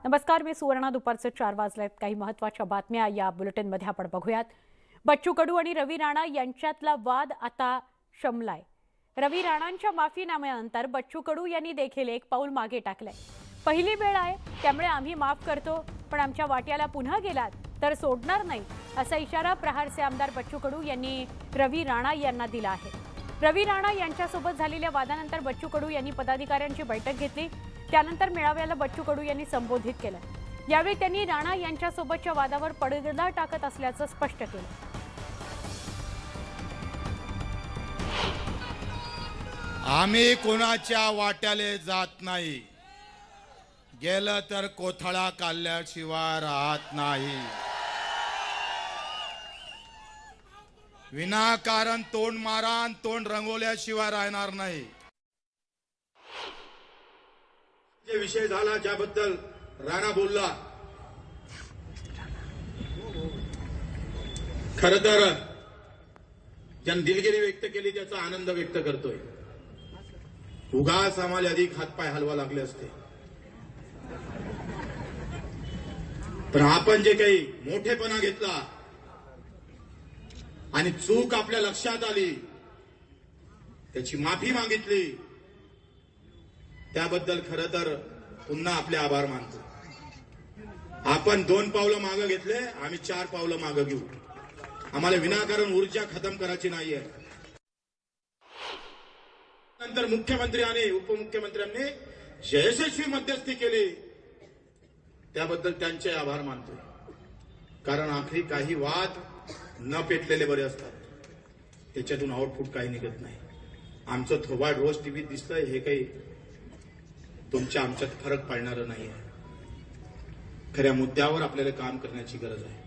नमस्कार, मी सुवर्णा. दुपारचे 4 वाजलेत. काही महत्त्वाच्या बातम्या या बुलेटिनमध्ये आपण बघूयात. बच्चू कडू आणि रवी राणा यांच्यातला वाद आता शमलाय. रवी राणांच्या माफीनाम्यानंतर बच्चू कडू यांनी देखील एक पाऊल मागे टाकलंय. पहिली वेळ आहे, त्यामुळे आम्ही माफ करतो, पण आमच्या वाट्याला पुन्हा गेलात तर सोडणार नाही, असा इशारा प्रहारचे आमदार बच्चू कडू यांनी रवी राणा यांना दिला आहे. रवी राणा यांच्यासोबत झालेल्या वादानंतर बच्चू कडू यांनी पदाधिकाऱ्यांची बैठक घेतली. त्यानंतर मेळाव्याला बच्चू कडू यांनी संबोधित केलं. यावेळी त्यांनी राणा यांच्यासोबतच्या वादावर पडदा टाकत असल्याचं स्पष्ट केलं. आम्ही कोणाच्या वाट्याले जात नाही, गेलं तर कोथळा काढल्याशिवाय राहत नाही. विनाकारण तोंड मारान तोंड रंगवल्याशिवाय राहणार नाही. जे विषय झाला, ज्याबद्दल राणा बोलला, खर तर ज्यानं दिलगिरी व्यक्त केली त्याचा आनंद व्यक्त करतोय. उगाच आम्हाला अधिक हातपाय हलवा लागले असते, पण आपण जे काही मोठेपणा घेतला आणि चूक आपल्या लक्षात आली, त्याची माफी मागितली, त्याबद्दल खरं तर पुन्हा आपले आभार मानतो. आपण 2 पावलं मागे घेतले, आम्ही 4 पावलं मागे घेऊ. आम्हाला विनाकारण ऊर्जा खतम करायची नाहीये. नंतर मुख्यमंत्री आणि उपमुख्यमंत्र्यांनी यशस्वी मध्यस्थी केली, त्याबद्दल त्यांचे आभार मानतो. कारण आखरी काही वाद न पेटलेले बरे असतात, त्याच्यातून आउटपुट काही निघत नाही. आमचं थोबाड रोज टीव्हीत दिसतंय, हे काही तुमच्या आमच्यात फरक पाडणारं नाहीये. खऱ्या मुद्द्यावर आपल्याला काम करण्याची गरज आहे.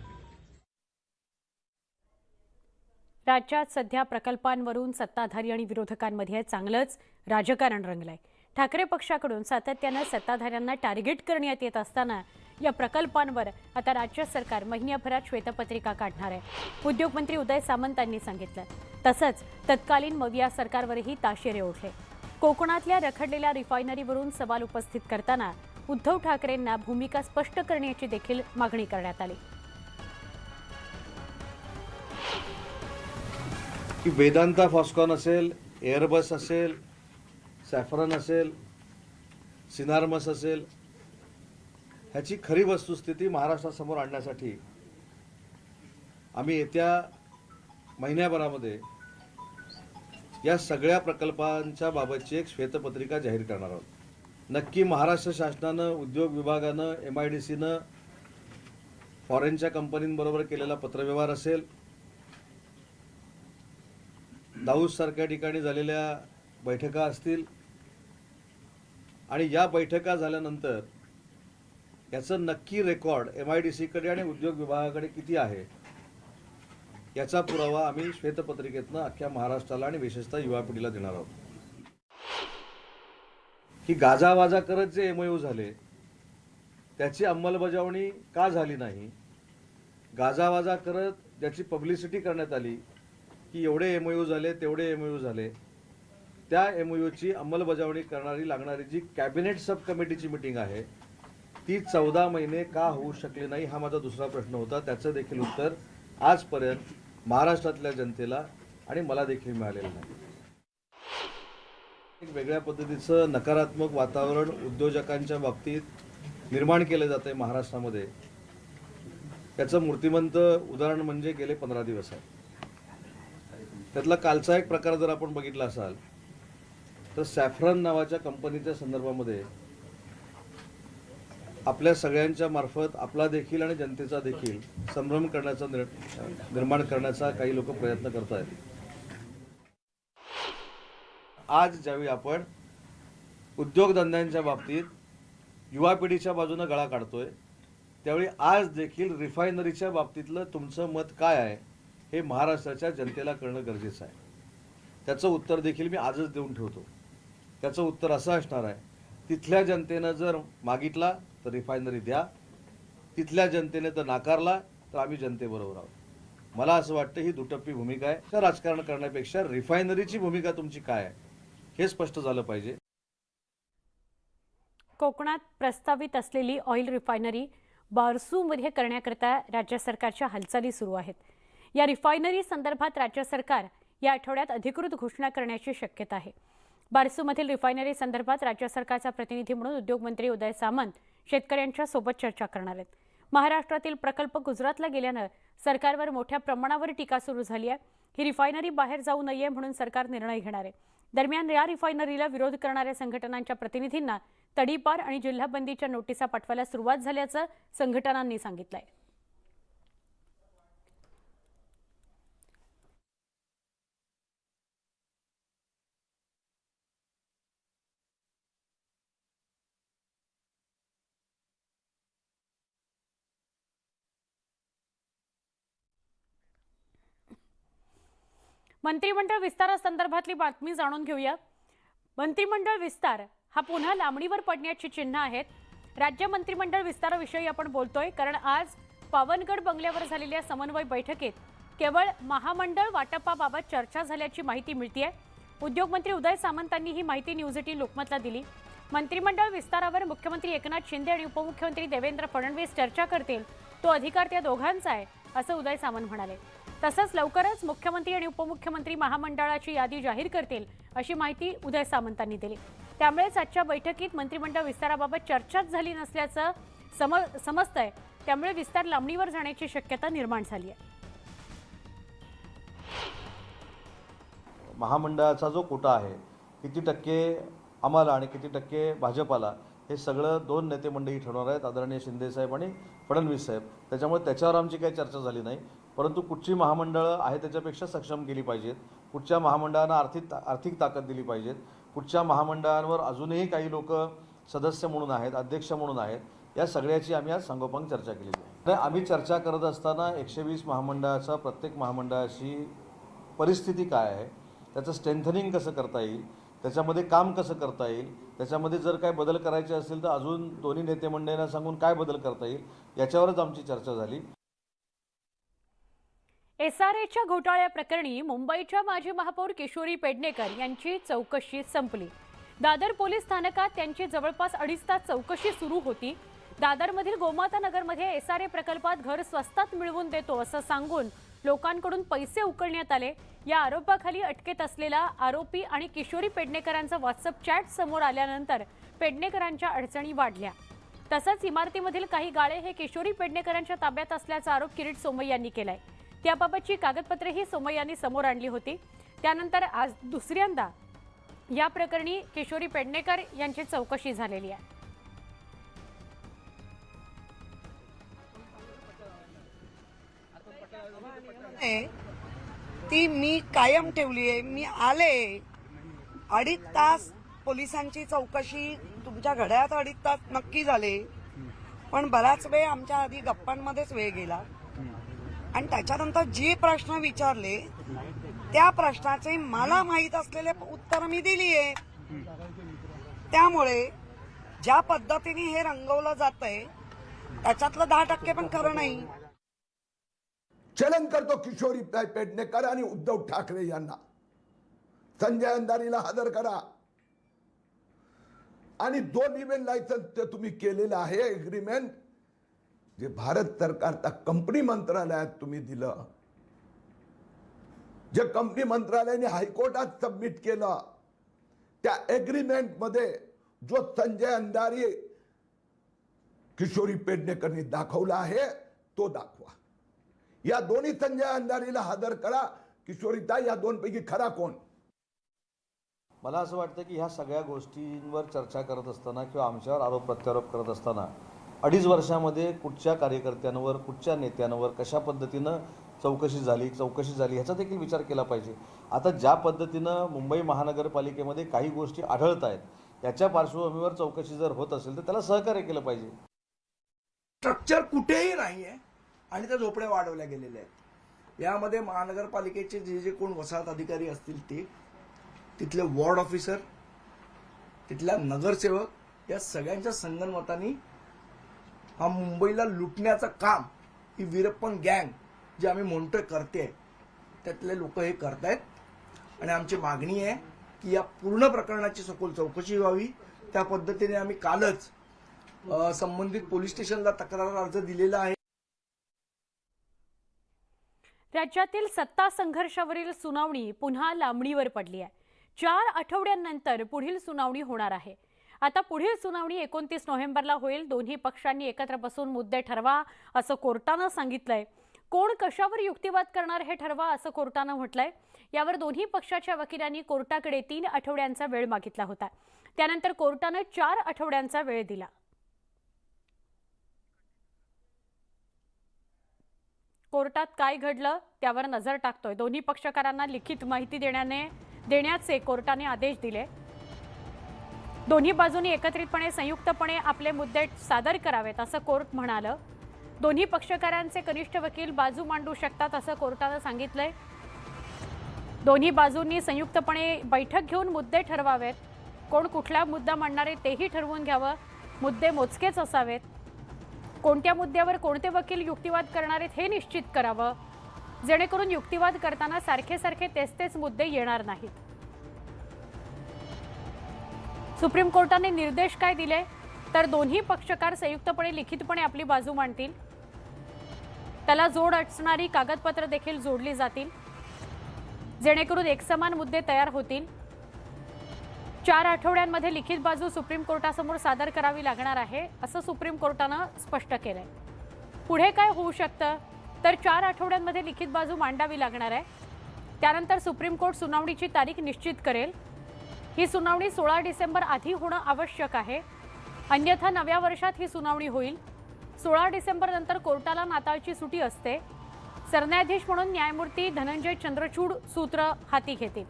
राज्यात सध्या प्रकल्पांवरून सत्ताधारी आणि विरोधकांमध्ये चांगलंच राजकारण रंगलंय. ठाकरे पक्षाकडून सातत्यानं सत्ताधाऱ्यांना टार्गेट करण्यात येत असताना या प्रकल्पांवर आता राज्य सरकार महिन्याभरात श्वेतपत्रिका काढणार आहे, उद्योगमंत्री उदय सामंतांनी सांगितलं. तसंच तत्कालीन मविया सरकारवरही ताशेरे ओढले. कोकणातल्या रखडलेल्या रिफायनरीवरून सवाल उपस्थित करताना उद्धव ठाकरेंना भूमिका स्पष्ट करण्याची देखील मागणी करण्यात आली. की वेदांता फॉस्कॉन असेल, एअरबस असेल, सॅफरन असेल, सिनार्मस असेल, ह्याची खरी वस्तुस्थिती महाराष्ट्रासमोर आणण्यासाठी आम्ही येत्या महिन्याभरामध्ये या सगळ्या प्रकल्पांच्या बाबतची एक श्वेतपत्रिका जाहीर करणार आहोत. नक्की महाराष्ट्र शासनानं, उद्योग विभागानं, MIDCनं फॉरेनच्या कंपनींबरोबर केलेला पत्रव्यवहार असेल, दाऊदसारख्या ठिकाणी झालेल्या बैठका असतील, आणि या बैठका झाल्यानंतर याचं नक्की रेकॉर्ड MIDCकडे आणि उद्योग विभागाकडे किती आहे याचा पुरावा आम्ही श्वेतपत्रिकेतनं अख्ख्या महाराष्ट्राला आणि विशेषतः युवा पिढीला देणार आहोत. की गाजावाजा करत जे MOU झाले त्याची अंमलबजावणी का झाली नाही, गाजावाजा करत ज्याची पब्लिसिटी करण्यात आली की एवढे MOU झाले, तेवढे MOU झाले, त्या MOUची अंमलबजावणी करणारी लागणारी जी कॅबिनेट सब कमिटीची मीटिंग आहे ती 14 महिने का होऊ शकली नाही, हा माझा दुसरा प्रश्न होता. त्याचं देखील उत्तर आजपर्यंत महाराष्ट्रातल्या जनतेला आणि मला देखील मिळालेलं नाही. एक वेगळ्या पद्धतीचं नकारात्मक वातावरण उद्योजकांच्या बाबतीत निर्माण केलं जातं आहे महाराष्ट्रामध्ये. त्याचं मूर्तिमंत उदाहरण म्हणजे गेले 15 दिवस आहे. त्यातला कालचा एक प्रकार जर आपण बघितला असाल तर सॅफरन नावाच्या कंपनीच्या संदर्भामध्ये आपल्या सगळ्यांच्या मार्फत आपला देखील आणि जनतेचा देखील संभ्रम करण्याचा निर्माण करण्याचा काही लोक प्रयत्न करत आहेत. आज ज्यावेळी आपण उद्योगधंद्यांच्या बाबतीत युवा पिढीच्या बाजूने गळा काढतोय, त्यावेळी आज देखील रिफायनरीच्या बाबतीतलं तुमचं मत काय आहे हे महाराष्ट्राच्या जनतेला कळणं गरजेचं आहे. त्याचं उत्तर देखील मी आजच देऊन ठेवतो. त्याचं उत्तर असं असणार आहे, तिथल्या जनतेनं जर मागितला तर रिफायनरी द्या, तिथल्या जनतेने तर नाकारला तर आम्ही जनतेबरोबर आहोत. मला असं वाटतं ही दुटप्पी भूमिका आहे. तर राजकारण करण्यापेक्षा रिफायनरीची भूमिका तुमची काय आहे हे स्पष्ट झालं पाहिजे. कोकणात प्रस्तावित असलेली ऑइल रिफायनरी बारसूमध्ये करण्याकरता राज्य सरकारच्या हालचाली सुरू आहेत. या रिफायनरी संदर्भात राज्य सरकार या आठवड्यात अधिकृत घोषणा करण्याची शक्यता आहे. बारसूमधील रिफायनरी संदर्भात राज्य सरकारचा प्रतिनिधी म्हणून उद्योगमंत्री उदय सामंत शेतकऱ्यांच्या सोबत चर्चा करणार आहेत. महाराष्ट्रातील प्रकल्प गुजरातला गेल्यानं सरकारवर मोठ्या प्रमाणावर टीका सुरू झाली आहे. ही रिफायनरी बाहेर जाऊ नये म्हणून सरकार निर्णय घेणार आहे. दरम्यान या रिफायनरीला विरोध करणाऱ्या संघटनांच्या प्रतिनिधींना तडीपार आणि जिल्हाबंदीच्या नोटिसा पाठवायला सुरुवात झाल्याचं संघटनांनी सांगितलंय. मंत्रिमंडळ विस्तारासंदर्भातली बातमी जाणून घेऊया. मंत्रिमंडळ विस्तार हा पुन्हा लांबणीवर पडण्याची चिन्ह आहेत. राज्य मंत्रिमंडळ विस्ताराविषयी आपण बोलतोय कारण आज पावनगड बंगल्यावर झालेल्या समन्वय बैठकीत केवळ महामंडळ वाटपाबाबत चर्चा झाल्याची माहिती मिळतेय. उद्योगमंत्री उदय सामंतांनी ही माहिती न्यूज 18 लोकमतला दिली. मंत्रिमंडळ विस्तारावर मुख्यमंत्री एकनाथ शिंदे आणि उपमुख्यमंत्री देवेंद्र फडणवीस चर्चा करतील. तो अधिकार त्या दोघांचा आहे असं उदय सामंत म्हणाले. तसंच लवकरच मुख्यमंत्री आणि उपमुख्यमंत्री महामंडळाची यादी जाहीर करतील अशी माहिती उदय सामंतांनी दिली. त्यामुळेच आजच्या बैठकीत मंत्रिमंडळ विस्ताराबाबत चर्चाच झाली नसल्याचं समजतंय. त्यामुळे विस्तार लांबणीवर जाण्याची शक्यता निर्माण झाली आहे. महामंडळाचा जो कोटा आहे किती टक्के आम्हाला आणि किती टक्के भाजपाला हे सगळं दोन नेते मंडळी ठरवणार आहेत, आदरणीय शिंदे साहेब आणि फडणवीस साहेब. त्याच्यामुळे त्याच्यावर आमची काही चर्चा झाली नाही. परंतु कुठची महामंडळं आहे त्याच्यापेक्षा सक्षम केली पाहिजेत, कुठच्या महामंडळांना आर्थिक ताकद दिली पाहिजेत, कुठच्या महामंडळांवर अजूनही काही लोक सदस्य म्हणून आहेत, अध्यक्ष म्हणून आहेत, या सगळ्याची आम्ही आज सांगोपांग चर्चा केलेली आहे. आम्ही चर्चा करत असताना 120 महामंडळाचा प्रत्येक महामंडळाची परिस्थिती काय आहे, त्याचं स्ट्रेंथनिंग कसं करता येईल, त्याच्यामध्ये काम कसं करता येईल, त्याच्यामध्ये जर काय बदल करायचे असतील तर अजून दोन्ही नेते मंडळींना सांगून काय बदल करता येईल याच्यावरच आमची चर्चा झाली. एसआरएच्या घोटाळ्याप्रकरणी मुंबईच्या माजी महापौर किशोरी पेडणेकर यांची चौकशी संपली. दादर पोलीस स्थानकात त्यांची जवळपास 2.5 तास चौकशी सुरू होती. दादरमधील गोमाता नगरमध्ये एसआरए प्रकल्पात घर स्वस्तात मिळवून देतो असं सांगून लोकांकडून पैसे उकळण्यात आले. या आरोपाखाली अटकेत असलेला आरोपी आणि किशोरी पेडणेकरांचा व्हॉट्सअप चॅट समोर आल्यानंतर पेडणेकरांच्या अडचणी वाढल्या. तसंच इमारतीमधील काही गाळे हे किशोरी पेडणेकरांच्या ताब्यात असल्याचा आरोप किरीट सोमय्या यांनी केलाय. त्याबाबतची कागदपत्रेही सोमय्या यांनी समोर आणली होती. त्यानंतर आज दुसऱ्यांदा या प्रकरणी किशोरी पेडणेकर यांची चौकशी झालेली आहे. ती मी कायम ठेवली आहे. मी आले 2.5 तास पोलिसांची चौकशी तुमच्या घड्याळात 2.5 तास नक्की झाले, पण बराच वेळ आमच्या आधी गप्पांमध्येच वेळ गेला. आणि त्याच्यानंतर जे प्रश्न विचारले त्या प्रश्नाचे मला माहीत असलेले उत्तर मी दिली आहे. त्यामुळे ज्या पद्धतीने हे रंगवलं जातंय त्याच्यातलं 10% पण खरं नाही. चलन करतो किशोरी पेडणेकर आणि उद्धव ठाकरे यांना. संजय अंधारीला हजर करा आणि 2 इव्हेंट लायसन्स तुम्ही केलेलं आहे एग्रीमेंट जे भारत सरकारचा कंपनी मंत्रालयात तुम्ही दिलं, जे कंपनी मंत्रालयाने हायकोर्टात सबमिट केलं, त्या एग्रीमेंट मध्ये जो संजय अंधारी किशोरी पेडणेकरनी दाखवला आहे तो दाखवा. या दोन्ही संजय अंधारीला हजर करा. किशोरीता या दोनपैकी खरा कोण? मला असं वाटतं की ह्या सगळ्या गोष्टींवर चर्चा करत असताना किंवा आमच्यावर आरोप प्रत्यारोप करत असताना 2.5 वर्षामध्ये कुठच्या कार्यकर्त्यांवर, कुठच्या नेत्यांवर कशा पद्धतीनं चौकशी झाली ह्याचा देखील विचार केला पाहिजे. आता ज्या पद्धतीनं मुंबई महानगरपालिकेमध्ये काही गोष्टी आढळत आहेत याच्या पार्श्वभूमीवर चौकशी जर होत असेल तर त्याला सहकार्य केलं पाहिजे. स्ट्रक्चर कुठेही नाही आहे आणि त्या झोपड्या वाढवल्या गेलेल्या आहेत. यामध्ये महानगरपालिकेचे जे कोण वसाहत अधिकारी असतील ते, तिथले वॉर्ड ऑफिसर, तिथल्या नगरसेवक या सगळ्यांच्या संगनमतानी हा मुंबईला लुटण्याचं काम ही वीरप्पन गँग जे आम्ही म्हणतोय करते त्यातले लोक हे करतायत. आणि आमची मागणी आहे की या पूर्ण प्रकरणाची सखोल चौकशी व्हावी, त्या पद्धतीने आम्ही कालच संबंधित पोलीस स्टेशनला तक्रार अर्ज दिलेला आहे. राज्यातील सत्ता संघर्षावरील सुनावणी पुन्हा लांबणीवर पडली आहे. 4 आठवड्यांनंतर पुढील सुनावणी होणार आहे. आता पुढील सुनावणी 29 नोव्हेंबरला होईल. दोन्ही पक्षांनी एकत्र बसून मुद्दे ठरवा असं कोर्टानं सांगितलंय. कोण कशावर युक्तिवाद करणार हे ठरवा असं कोर्टानं म्हटलंय. यावर दोन्ही पक्षाच्या वकिलांनी कोर्टाकडे 3 आठवड्यांचा वेळ मागितला होता. त्यानंतर कोर्टानं 4 आठवड्यांचा वेळ दिला. कोर्टात काय घडलं त्यावर नजर टाकतोय. दोन्ही पक्षकारांना लिखित माहिती देण्याचे कोर्टाने आदेश दिले. दोन्ही बाजूंनी एकत्रितपणे संयुक्तपणे आपले मुद्दे सादर करावेत असं कोर्ट म्हणालं. दोन्ही पक्षकारांचे कनिष्ठ वकील बाजू मांडू शकतात असं कोर्टानं सांगितलंय. दोन्ही बाजूंनी संयुक्तपणे बैठक घेऊन मुद्दे ठरवावेत. कोण कुठला मुद्दा मांडणारे तेही ठरवून घ्यावं. मुद्दे मोजकेच असावेत. कोणत्या मुद्द्यावर कोणते वकील युक्तिवाद करणार आहेत हे निश्चित करावं, जेणेकरून युक्तिवाद करताना सारखे सारखे तेच मुद्दे येणार नाहीत. सुप्रीम कोर्टाने निर्देश काय दिले तर दोन्ही पक्षकार संयुक्तपणे लिखितपणे आपली बाजू मांडतील. त्याला जोड असणारी कागदपत्र देखील जोडली जातील, जेणेकरून एकसमान मुद्दे तयार होतील. 4 आठवड्यांमध्ये लिखित बाजू सुप्रीम कोर्टासमोर सादर करावी लागणार आहे असं सुप्रीम कोर्टानं स्पष्ट केलंय. पुढे काय होऊ शकतं तर 4 आठवड्यांमध्ये लिखित बाजू मांडावी लागणार आहे. त्यानंतर सुप्रीम कोर्ट सुनावणीची तारीख निश्चित करेल. ही सुनावणी 16 डिसेंबर आधी होणं आवश्यक आहे, अन्यथा नव्या वर्षात ही सुनावणी होईल. 16 डिसेंबर नंतर कोर्टाला नाताळची सुटी असते. सरन्यायाधीश म्हणून न्यायमूर्ती धनंजय चंद्रचूड सूत्र हाती घेतील.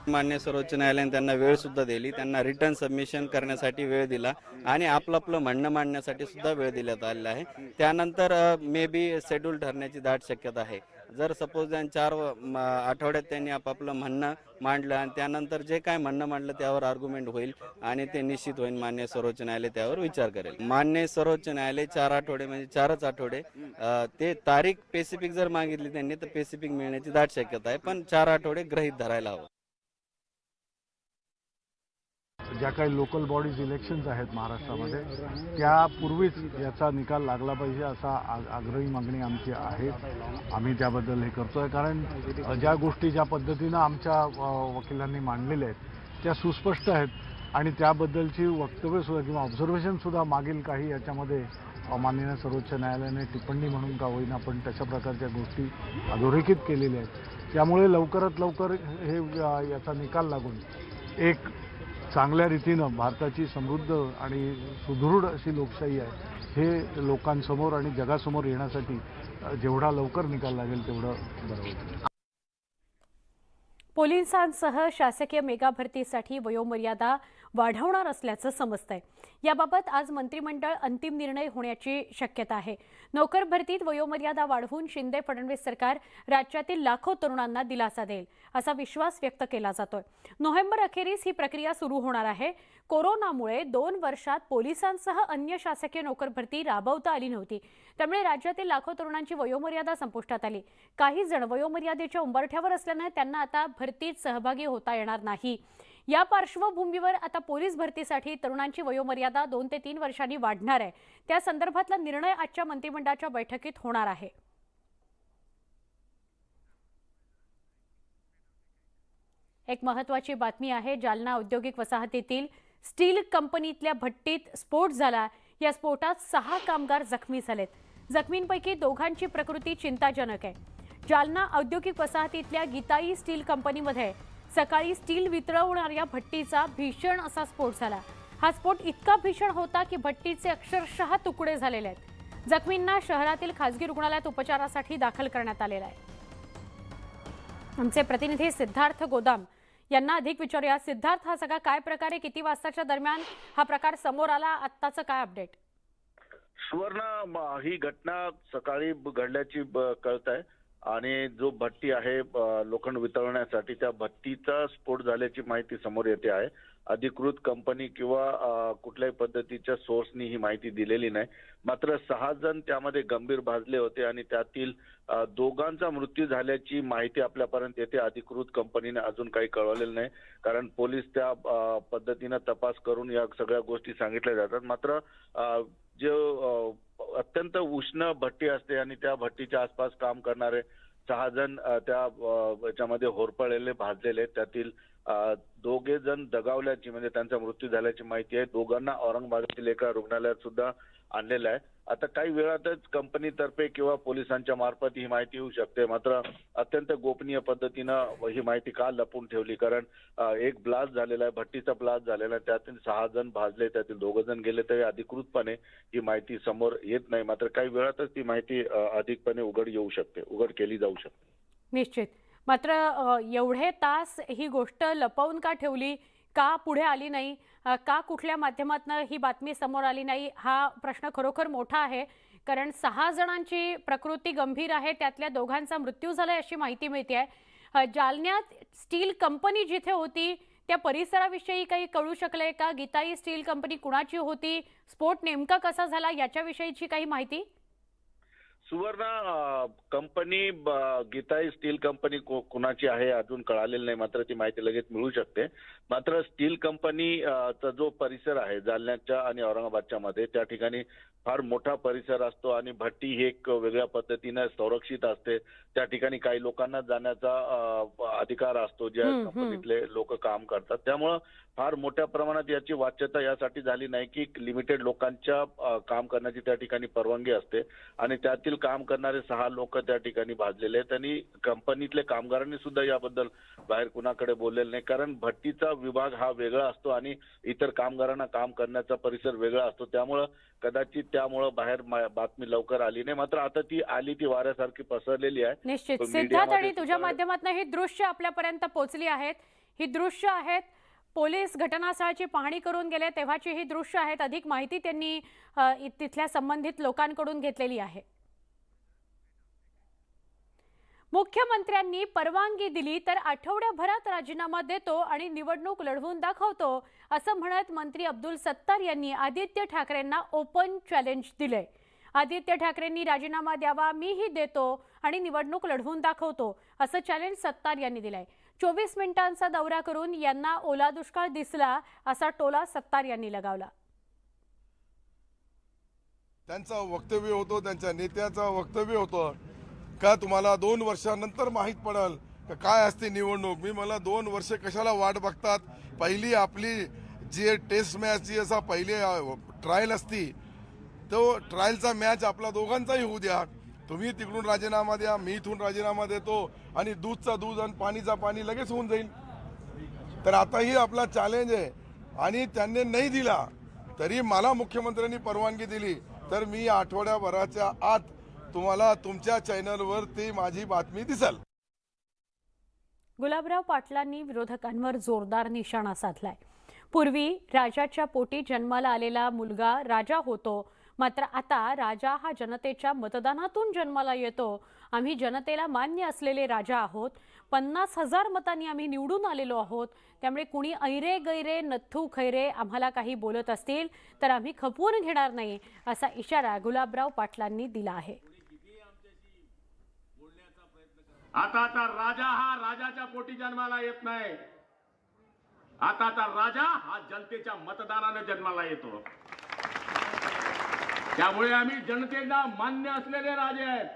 मान्य सर्वोच्च न्यायालयाने त्यांना वेळ सुद्धा दिली. त्यांना रिटर्न सबमिशन करण्यासाठी वेळ दिला आणि आपलं म्हणणं मांडण्यासाठी सुद्धा वेळ देण्यात आलेला आहे. त्यानंतर मे बी शेड्यूल ठरण्याची दाट शक्यता आहे. जर सपोज 4 आठवड्यात त्यांनी आपलं म्हणणं मांडलं आणि त्यानंतर जे काय म्हणणं मांडलं त्यावर आर्ग्युमेंट होईल आणि ते निश्चित होईल. मान्य सर्वोच्च न्यायालय त्यावर विचार करेल. मान्य सर्वोच्च न्यायालय 4 आठवडे म्हणजे 4च आठवडे ते तारीख स्पेसिफिक जर मागितली त्यांनी तर स्पेसिफिक मिळण्याची दाट शक्यता आहे, पण 4 आठवडे गृहीत धरायला हवं. ज्या काही लोकल बॉडीज इलेक्शन्स आहेत महाराष्ट्रामध्ये त्यापूर्वीच याचा निकाल लागला पाहिजे असा आग्रही मागणी आमची आहे. आम्ही त्याबद्दल हे करतोय, कारण ज्या गोष्टी ज्या पद्धतीनं आमच्या वकिलांनी मांडलेल्या आहेत त्या सुस्पष्ट आहेत आणि त्याबद्दलची वक्तव्यसुद्धा किंवा ऑब्झर्वेशनसुद्धा मागील काही याच्यामध्ये माननीय सर्वोच्च न्यायालयाने टिप्पणी म्हणून का होईना पण तशा प्रकारच्या गोष्टी अधोरेखित केलेल्या आहेत. त्यामुळे लवकरात लवकर हे याचा निकाल लागून एक चांगल्या रीतीनं भारताची समृद्ध आणि सुदृढ अशी लोकशाही आहे हे लोकांसमोर आणि जगासमोर येण्यासाठी जेवढा लवकर निकाल लागेल तेवढं बरं होईल. पोलिसांसह शासकीय मेगा भरतीसाठी वयोमर्यादा वाढवणार असल्याचं समजतंय. याबाबत आज मंत्रिमंडळ अंतिम निर्णय होण्याची शक्यता आहे. नोकर भरतीत वयोमर्यादा वाढवून शिंदे फडणवीस सरकार राज्यातील लाखो तरुणांना दिलासा देईल असा विश्वास व्यक्त केला जातोय. नोव्हेंबर अखेरीस ही प्रक्रिया सुरू होणार आहे. कोरोनामुळे 2 वर्षात पोलिसांसह अन्य शासकीय नोकर भरती राबवता आली नव्हती. त्यामुळे राज्यातील लाखो तरुणांची वयोमर्यादा संपुष्टात आली. काही जण वयोमर्यादेच्या उंबरठ्यावर असल्याने त्यांना आता भरतीत सहभागी होता येणार नाही. या पार्श्वभूमीवर आता पोलीस भरतीसाठी तरुणांची वयोमर्यादा 2 ते 3 वर्षांनी वाढणार आहे. त्या संदर्भातला निर्णय आजच्या मंत्रिमंडळाच्या बैठकीत होणार आहे. एक महत्त्वाची बातमी आहे. जालना औद्योगिक वसाहतीतील स्टील कंपनीतल्या भट्टीत स्फोट झाला. या स्फोटात 6 कामगार जखमी झालेत. जखमींपैकी 2घांची प्रकृती चिंताजनक आहे. जालना औद्योगिक वसाहतीतल्या गीताई स्टील कंपनीमध्ये सकाळी स्टील वितळवणाऱ्या भट्टीचा भीषण असा स्फोट झाला. हा स्फोट इतका भीषण होता की भट्टीचे अक्षरशः तुकडे झालेले आहेत. जखमींना शहरातील खासगी रुग्णालयात उपचारासाठी दाखल करण्यात आलेला आहे. आमचे प्रतिनिधी सिद्धार्थ गोदाम यांना अधिक विचारूया. सिद्धार्थ, हा सगळा काय प्रकारे, किती वाजताच्या दरम्यान हा प्रकार समोर आला, आत्ताचं काय अपडेट? सुवर्ण, ही घटना सकाळी घडल्याची कळत आहे आणि जो भट्टी आहे लोखंड वितळण्यासाठी त्या भट्टीचा स्फोट झाल्याची माहिती समोर येते आहे अधिकृत कंपनी किंवा कुठल्याही पद्धतीच्या सोर्सनी ही माहिती दिलेली नाही. मात्र 6 जण त्यामध्ये गंभीर भाजले होते आणि त्यातील दोघांचा मृत्यू झाल्याची माहिती आपल्यापर्यंत येते. अधिकृत कंपनीने अजून काही कळवलेलं नाही, कारण पोलीस त्या पद्धतीनं तपास करून या सगळ्या गोष्टी सांगितल्या जातात. मात्र जो अत्यंत उष्ण भट्टी असते आणि त्या भट्टीच्या आसपास काम करणारे 6 जण त्या याच्यामध्ये होरपळलेले भाजलेले, त्यातील 2 जण दगावल्याची म्हणजे त्यांचा मृत्यू झाल्याची माहिती आहे. दोघांना औरंगाबादेतील एका रुग्णालयात सुद्धा आणलेलं आहे. आता काही वेळातच कंपनीतर्फे किंवा पोलिसांच्या मार्फत ही माहिती येऊ शकते. मात्र अत्यंत गोपनीय पद्धतीनं ही माहिती का लपवून ठेवली, कारण एक ब्लास्ट झालेला आहे, भट्टीचा ब्लास्ट झालेला आहे, त्यातील 6 जण भाजले, त्यातील 2 जण गेले, तरी अधिकृतपणे ही माहिती समोर येत नाही. मात्र काही वेळातच ती माहिती अधिकपणे उघड केली जाऊ शकते. निश्चित. मात्र एवढे तास ही गोष्ट लपवून का ठेवली, का पुढे आली नाही, का कुठल्या माध्यमातून ही बातमी समोर आली नाही, हा प्रश्न खरोखर मोठा आहे. कारण 6 जणांची प्रकृती गंभीर आहे, त्यातल्या 2घांचा मृत्यू झालाय अशी माहिती मिळते आहे. जालन्यात स्टील कंपनी जिथे होती त्या परिसराविषयी काही कळू शकलंय का? गीताई स्टील कंपनी कुणाची होती, स्फोट नेमका कसा झाला याच्याविषयीची काही माहिती? सुवर्ण कंपनी गीताई स्टील कंपनी कुणाची आहे अजून कळालेलं नाही, मात्र ती माहिती लगेच मिळू शकते. मात्र स्टील कंपनीचा जो परिसर आहे जालन्याच्या आणि औरंगाबादच्या मध्ये, त्या ठिकाणी फार मोठा परिसर असतो आणि भट्टी ही एक वेगळ्या पद्धतीने संरक्षित असते. त्या ठिकाणी काही लोकांना जाण्याचा अधिकार असतो ज्या कंपनीतले लोक काम करतात. त्यामुळं फार मोठ्या प्रमाणात याची वाच्यता यासाठी झाली नाही की लिमिटेड लोकांच्या काम करण्याची त्या ठिकाणी परवानगी असते आणि त्यातील काम करणारे 6 लोक त्या ठिकाणी भाजलेले आहेत. आणि कंपनीतले कामगारांनी सुद्धा याबद्दल बाहेर कुणाकडे बोललेलं नाही, कारण भट्टीचा विभाग हा वेगळा असतो आणि इतर कामगारांना काम करण्याचा परिसर वेगळा असतो. त्यामुळं कदाचित त्यामुळं बाहेर बातमी लवकर आली नाही. मात्र आता ती आली, ती वाऱ्यासारखी पसरलेली आहे. निश्चित. सिद्धार्थ, आणि तुझ्या माध्यमातून ही दृश्य आपल्यापर्यंत पोहोचली आहेत. ही दृश्य आहेत, पोलीस घटनास्थळाची पाहणी करून गेले तेव्हाची ही दृश्य आहेत. अधिक माहिती त्यांनी तिथल्या संबंधित लोकांकडून घेतलेली आहे. मुख्यमंत्र्यांनी परवानगी दिली तर आठवड्याभरात राजीनामा देतो आणि निवडणूक लढवून दाखवतो असं म्हणत मंत्री अब्दुल सत्तार यांनी आदित्य ठाकरेंना ओपन चॅलेंज दिले. आदित्य ठाकरेंनी राजीनामा द्यावा, मीही देतो आणि निवडणूक लढवून दाखवतो असं चॅलेंज सत्तार यांनी दिलंय. 24 मिनिटांचा दौरा करून यांना ओला दुष्काळ दिसला असा टोला सत्तार यांनी लगावला. त्यांचं वक्तव्य होतं, त्यांच्या नेत्याचं वक्तव्य होतं का तुम्हाला 2 वर्षानंतर माहीत पडेल का काय असते निवडणूक. मी मला 2 वर्ष कशाला वाट बघतात. पहिली आपली जी टेस्ट मॅच जी असा पहिली ट्रायल असती, तो ट्रायलचा मॅच आपला दोघांचाही होऊ द्या. तुम्ही तिकडून राजीनामा द्या, मी इथून राजीनामा देतो आणि दूधचा दूध आणि पाणीचा पाणी लगेच होऊन जाईल. तर आताही आपला चॅलेंज आहे आणि त्यांनी नाही दिला तरी मला मुख्यमंत्र्यांनी परवानगी दिली तर मी आठवड्याभराच्या आत तुम्हाला तुमच्या चॅनलवर ती माझी बातमी दिसेल. गुलाबराव पाटलांनी विरोधकांवर जोरदार निशाणा साधलाय. पूर्वी राजाच्या पोटी जन्माला आलेला मुलगा राजा होतो, मात्र आता राजा हा जनतेच्या मतदानातून जन्माला येतो. आम्ही जनतेला मान्य असलेले राजा आहोत. 50,000 मतांनी आम्ही निवडून आलेलो आहोत. त्यामुळे कुणी ऐरे गैरे नथू खैरे आम्हाला काही बोलत असतील तर आम्ही खपवून घेणार नाही असा इशारा गुलाबराव पाटलांनी दिला आहे. आता राजा हा राजाच्या पोटी जन्माला येत नाही. आता राजा हा जनतेच्या मतदानाने जन्माला येतो. त्यामुळे आम्ही जनतेला मान्य असलेले राजे आहेत.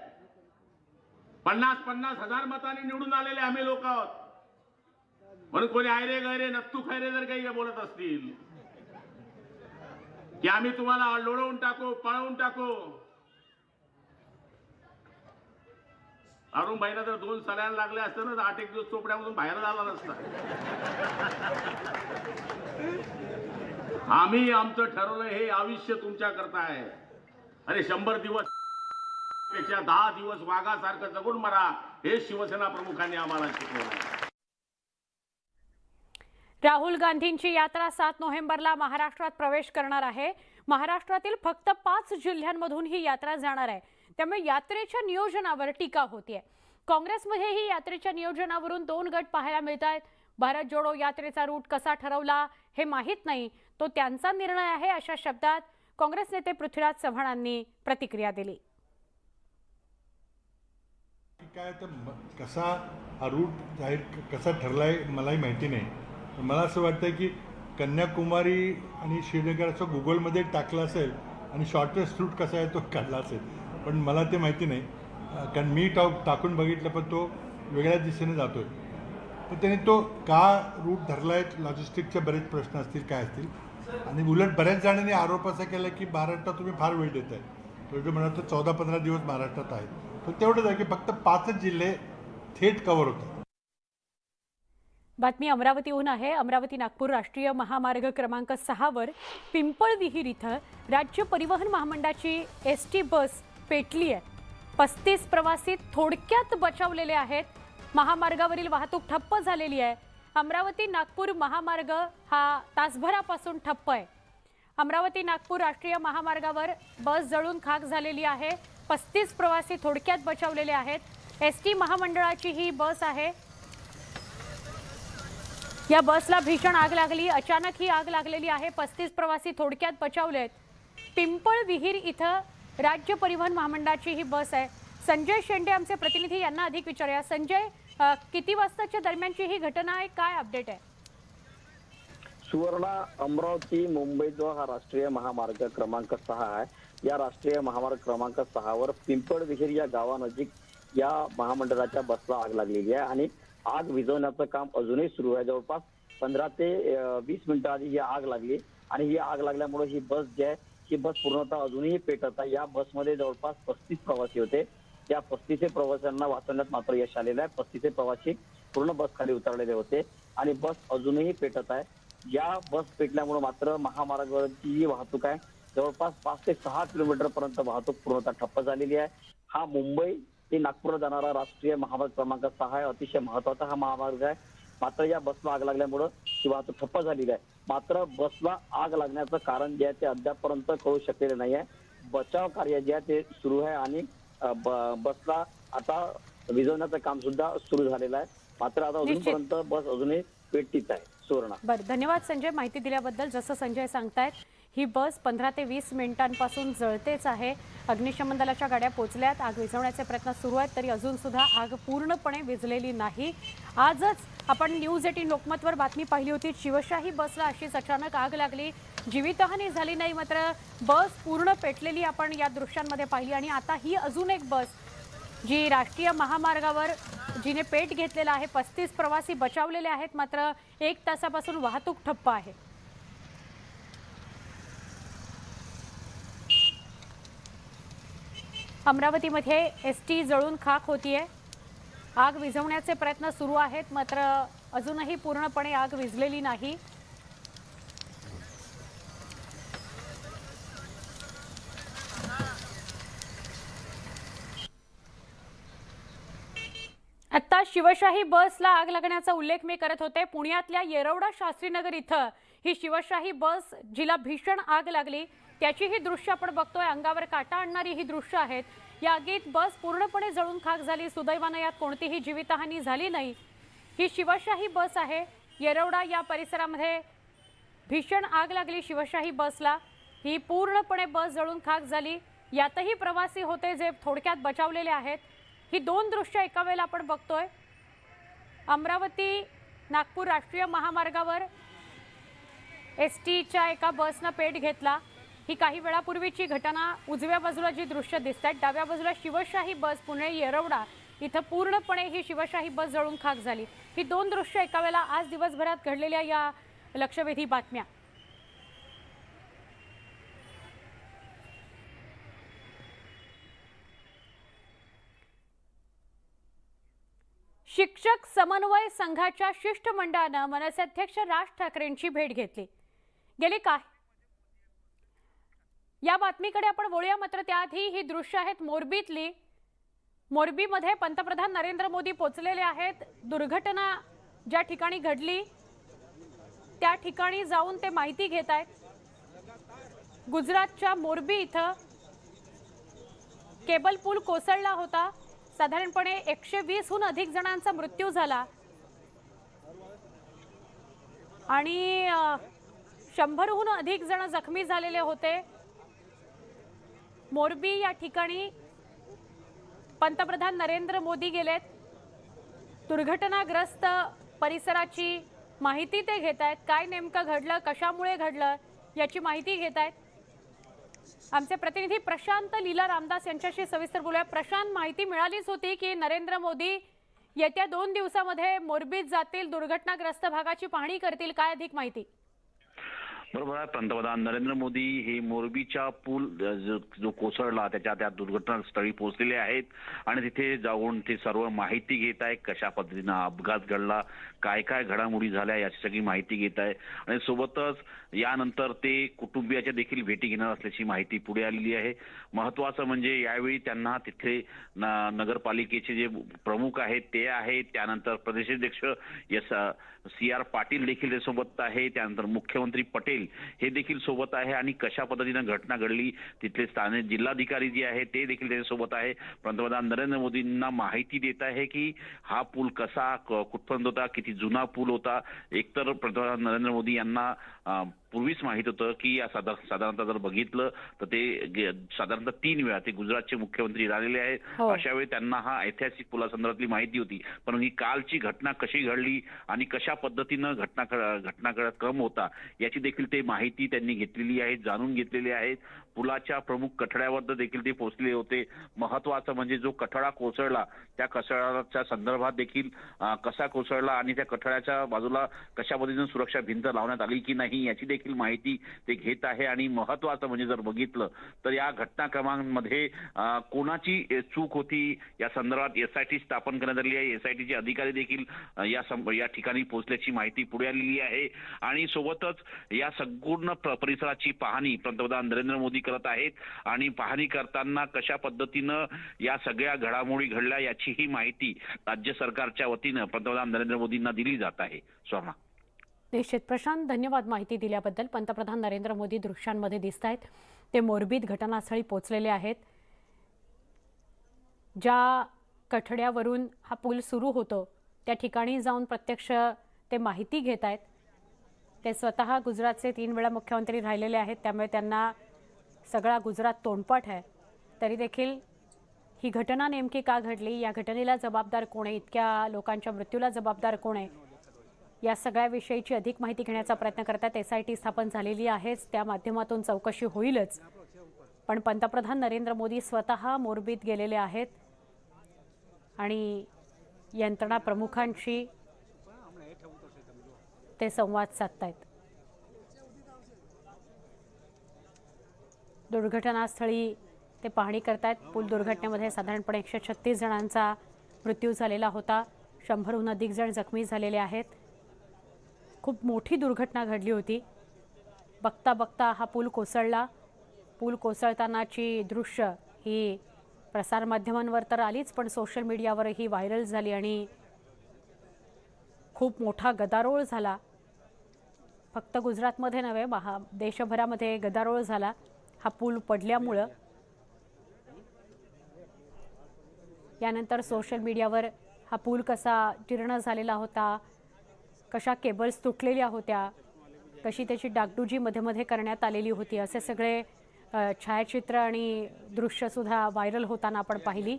50,000 मतांनी निवडून आलेले आम्ही लोक आहोत. म्हणून कोणी आयरे गैरे नत्तू खैरे जर काही बोलत असतील की आम्ही तुम्हाला लोळवून टाकू, पळवून टाकू. अरुण भाईला जर 2 सलायला लागले असतं ना तर 8 दिवस चोपड्यामधून बाहेर झाला नसता. आम्ही आमचं ठरवलं हे आयुष्य तुमच्या करता आहे. अरे 100 दिवस पेक्षा 10 दिवस वाघासारखं जगून मरा हे शिवसेना प्रमुखांनी आम्हाला शिकवलं. राहुल गांधींची यात्रा 7 नोव्हेंबरला महाराष्ट्रात प्रवेश करणार आहे. महाराष्ट्रातील फक्त 5 जिल्ह्यांमधून ही यात्रा जाणार आहे. त्यामुळे यात्रेच्या नियोजनावर टीका होतीये. काँग्रेसमध्ये ही यात्रेच्या नियोजनावरून 2 गट पाहायला मिळत आहेत. भारत जोडो यात्रेचा रूट कसा ठरवला हे माहीत नाही, तो त्यांचा निर्णय आहे, अशा शब्दात काँग्रेस नेते पृथ्वीराज चव्हाणांनी प्रतिक्रिया दिली. काय तर कसा हा रूट जाहीर कसा ठरलाय मलाही माहिती नाही. पण मला असं वाटतं की कन्याकुमारी आणि श्रीनगर असं गुगलमध्ये टाकलं असेल आणि शॉर्टेस्ट रूट कसा आहे तो काढला असेल, पण मला ते माहिती नाही. कारण मी टाकून बघितलं पण तो वेगळ्याच दिशेने जातोय. पण त्याने तो का रूट धरला आहे, लॉजिस्टिकचे बरेच प्रश्न असतील, काय असतील. आणि उलट बऱ्याच जणांनी आरोप असा केला की महाराष्ट्रात तुम्ही फार वेळ देत आहे. तो जो म्हणा तो 14-15 दिवस महाराष्ट्रात आहे, पण तेवढंच आहे की फक्त 5च जिल्हे थेट कव्हर होतात. बातमी अमरावतीहून आहे. अमरावती नागपूर राष्ट्रीय महामार्ग क्रमांक 6 वर पिंपळविहीर इथं राज्य परिवहन महामंडळाची एसटी बस पेटली आहे. 35 प्रवासी थोडक्यात बचावलेले आहेत. महामार्गावरील वाहतूक ठप्प झालेली आहे. अमरावती नागपूर महामार्ग हा तासभरापासून ठप्प आहे. अमरावती नागपूर राष्ट्रीय महामार्गावर बस जळून खाक झालेली आहे. 35 प्रवासी थोडक्यात बचावलेले आहेत. एसटी महामंडळाची ही बस आहे. या बसला भीषण आग लागली. अचानक ही आग लागलेली आहे. 35 प्रवासी थोडक्यात बचावलेत. पिंपळविहीर इथं राज्य परिवहन महामंडळाची ही बस आहे. संजय शेंडे आमचे प्रतिनिधी, यांना अधिक विचारूया. संजय, किती वाजताच्या दरम्यानची ही घटना आहे, काय अपडेट आहे? सुवर्णा, अमरावती मुंबई जो हा राष्ट्रीय महामार्ग क्रमांक 6 आहे, या राष्ट्रीय महामार्ग क्रमांक 6 वर पिंपळविहीर या गावानजीक या महामंडळाच्या बसला आग लागलेली आहे आणि आग विझवण्याचं काम अजूनही सुरू आहे. जवळपास 15 ते 20 मिनिटं आधी ही आग लागली आणि ही आग लागल्यामुळे ही बस जी आहे ही बस पूर्णतः अजूनही पेटत आहे. या बसमध्ये जवळपास 35 प्रवासी होते. त्या 35 प्रवाशांना वाचवण्यात मात्र यश आलेलं आहे. 35 प्रवासी पूर्ण बस खाली उतरलेले होते आणि बस अजूनही पेटत आहे. या बस पेटल्यामुळे मात्र महामार्गावरची जी वाहतूक आहे जवळपास 5 ते 6 किलोमीटर पर्यंत वाहतूक पूर्णतः ठप्प झालेली आहे. हा मुंबई ते नागपूर जाणारा राष्ट्रीय महामार्ग क्रमांक 6 आहे. अतिशय महत्वाचा हा महामार्ग आहे. मात्र या बसला आग लागल्यामुळे ही वाहतूक ठप्प झालेली आहे. मात्र बसला आग लागण्याचं कारण जे आहे ते अद्यापपर्यंत कळू शकलेलं नाही आहे. बचाव कार्य जे आहे ते सुरू आहे आणि बसला आता विझवण्याचं काम सुद्धा सुरू झालेलं आहे. मात्र आता अजूनपर्यंत बस अजूनही पेटतीच आहे. सुवर्णा, बरं, धन्यवाद संजय माहिती दिल्याबद्दल. जसं संजय सांगतायत, ही बस 15 ते 20 मिनिटांपासून जळतेच आहे. अग्निशमन दलाच्या गाड्या पोहोचल्यात. आग विझवण्याचे प्रयत्न सुरू आहेत, तरी अजून सुद्धा आग पूर्णपणे विझलेली नाही. आजच आपण न्यूज 18 लोकमतवर बातमी पाहिली होती. शिवशाही बसला अशीच अचानक आग लागली. जीवितहानी झाली नाही, मात्र बस पूर्ण पेटलेली आपण या दृश्यांमध्ये पाहिली. आणि आता ही अजून एक बस जी राष्ट्रीय महामार्गावर जिने पेट घेतलेला आहे. 35 प्रवासी बचावलेले आहेत, मात्र 1 तासापासून वाहतूक ठप्प आहे. अमरावतीमध्ये एसटी जळून खाक होतीये. आग विझवण्याचे प्रयत्न सुरू आहेत, मात्र अजूनही पूर्णपणे आग विझलेली नाही. आता शिवशाही बसला आग लागण्याचा उल्लेख मी करत होते. पुण्यातल्या येरवडा शास्त्रीनगर इथं ही शिवशाही बस जिला भीषण आग लागली त्याची ही दृश्य आपण बघतोय. अंगावर काटा आणणारी ही दृश्य आहेत. या आगीत बस पूर्णपणे जळून खाक झाली. सुदैवाने यात कोणतीही जीवितहानी झाली नाही. ही शिवशाही बस आहे. येरवडा या परिसरामध्ये भीषण आग लागली शिवशाही बसला. ही पूर्णपणे बस जळून खाक झाली. यातही प्रवासी होते जे थोडक्यात बचावलेले आहेत. ही 2 दृश्य एका वेळेला आपण बघतोय. अमरावती नागपूर राष्ट्रीय महामार्गावर एसटीच्या एका बसनं पेट घेतला. ही काही वेळापूर्वीची घटना. उजव्या बाजूला जी दृश्य दिसत आहेत, डाव्या बाजूला शिवशाही बस पुणे येरवडा इथं पूर्णपणे ही शिवशाही बस जळून खाक झाली. ही 2 दृश्य एका वेळेला आज दिवसभरात घडलेल्या या लक्षवेधी बातम्या. शिक्षक समन्वय संघाच्या शिष्टमंडळानं मनसे अध्यक्ष राज ठाकरेंची भेट घेतली. गेली काय या बातमीकडे आपण वळूया, मात्र त्याआधी ही दृश्य आहेत मोरबीतली. मोरबीमध्ये पंतप्रधान नरेंद्र मोदी पोहोचलेले आहेत. दुर्घटना ज्या ठिकाणी घडली त्या ठिकाणी जाऊन ते माहिती घेत आहेत. गुजरातच्या मोरबी इथं केबल पूल कोसळला होता. साधारणपणे 120हून अधिक जणांचा मृत्यू झाला. आणि 100हून अधिक जण जखमी झालेले होते. मोरबी या ठिकाणी पंतप्रधान नरेंद्र मोदी गेलेत. दुर्घटनाग्रस्त परिसराची माहिती ते घेत आहेत. काय नेमकं घडलं, कशामुळे घडलं याची माहिती घेत आहेत. आमचे प्रतिनिधी प्रशांत लीला रामदास यांच्याशी सविस्तर बोलूया. प्रशांत, माहिती मिळालीच होती की नरेंद्र मोदी येत्या 2 दिवसामध्ये मोरबीत जातील, दुर्घटनाग्रस्त भागाची पाहणी करतील. काय अधिक माहिती? बरोबर आहे. पंतप्रधान नरेंद्र मोदी हे मोरबीच्या पूल जो कोसळला त्या दुर्घटनास्थळी पोहोचलेले आहेत आणि तिथे जाऊन ते सर्व माहिती घेत आहे. कशा पद्धतीनं अपघात घडला, काय काय घडामोडी झाल्या याची सगळी माहिती घेत आहे आणि सोबतच यानंतर ते कुटुंबियाच्या देखील भेटी घेणार असल्याची माहिती पुढे आलेली आहे. महत्वाचं म्हणजे यावेळी त्यांना तिथे नगरपालिकेचे जे प्रमुख आहेत ते आहेत, त्यानंतर प्रदेशाध्यक्ष CR पाटील देखील सोबत आहे, त्यानंतर मुख्यमंत्री पटेल हे देखील सोबत आहे आणि कशा पद्धतीनं घटना घडली तिथले स्थानिक जिल्हाधिकारी जे आहे ते देखील त्याच्यासोबत आहे. पंतप्रधान नरेंद्र मोदींना माहिती देत आहे की हा पूल कसा कुठपर्यंत होता, किती जुना पूल होता. एकतर पंतप्रधान नरेंद्र मोदी यांना पूर्वीच माहित होतं की या साधारणतः जर बघितलं तर ते साधारणतः 3 वेळा ते गुजरातचे मुख्यमंत्री राहिलेले आहेत. अशा वेळी त्यांना हा ऐतिहासिक पुलासंदर्भातली माहिती होती. पण ही कालची घटना कशी घडली आणि कशा पद्धतीनं घटनाक्रम होता याची देखील ते माहिती त्यांनी घेतलेली आहे, जाणून घेतलेली आहे. पुलाच्या प्रमुख कठड्यावर देखील ते पोहोचले होते. महत्वाचं म्हणजे जो कठडा कोसळला त्या कठड्याच्या संदर्भात देखील कसा कोसळला आणि त्या कठड्याच्या बाजूला कशा पद्धतीनं सुरक्षा भिंत लावण्यात आली की नाही याची देखील माहिती ते घेत आहे. आणि महत्वाचं म्हणजे जर बघितलं तर या घटनाक्रमांमध्ये कोणाची चूक होती या संदर्भात SIT स्थापन करण्यात आली आहे. SITचे अधिकारी देखील या ठिकाणी पोहोचल्याची माहिती पुढे आलेली आहे आणि सोबतच या संपूर्ण परिसराची पाहणी पंतप्रधान नरेंद्र मोदी करत आहेत आणि पाहणी करताना कशा पद्धतीनं या सगळ्या घडामोडी घडल्या याची ही माहिती राज्य सरकारच्या वतीनं पंतप्रधान नरेंद्र मोदींना दिली जात आहे. स्वर्णा. निश्चित प्रशांत, धन्यवाद माहिती दिल्याबद्दल. पंतप्रधान नरेंद्र मोदी दृश्यांमध्ये दिसत आहेत. ते मोरबीत घटनास्थळी पोहोचलेले आहेत. ज्या कठड्यावरून हा पूल सुरू होतो त्या ठिकाणी जाऊन प्रत्यक्ष ते माहिती घेत आहेत. ते स्वतः गुजरातचे 3 वेळा मुख्यमंत्री राहिलेले आहेत, त्यामुळे त्यांना सगळा गुजरात तोंडपाठ आहे. तरी देखील ही घटना नेमकी का घडली, या घटनेला जबाबदार कोण आहे, इतक्या लोकांच्या मृत्यूला जबाबदार कोण आहे, या सगळ्याविषयीची अधिक माहिती घेण्याचा प्रयत्न करतात. SIT स्थापन झालेली आहेच, त्या माध्यमातून चौकशी होईलच. पण पंतप्रधान नरेंद्र मोदी स्वतः मोरबीत गेलेले आहेत आणि यंत्रणा प्रमुखांशी ते संवाद साधतायत. दुर्घटनास्थळी ते पाहणी करतायत. पूल दुर्घटनेमध्ये साधारणपणे 136 जणांचा मृत्यू झालेला होता. 100हून अधिक जण जखमी झालेले आहेत. खूप मोठी दुर्घटना घडली होती. बघता बघता हा पूल कोसळला. पूल कोसळतानाची दृश्य ही प्रसारमाध्यमांवर तर आलीच, पण सोशल मीडियावरही व्हायरल झाली आणि खूप मोठा गदारोळ झाला. फक्त गुजरातमध्ये नव्हे, देशभरामध्ये गदारोळ झाला हा पूल पडल्यामुळं. यानंतर सोशल मीडियावर हा पूल कसा जीर्ण झालेला होता, कशा केबल्स तुटलेल्या होत्या, कशी त्याची डागडुजी मध्ये मध्ये करण्यात आलेली होती, असे सगळे छायाचित्र आणि दृश्यसुद्धा व्हायरल होताना आपण पाहिली.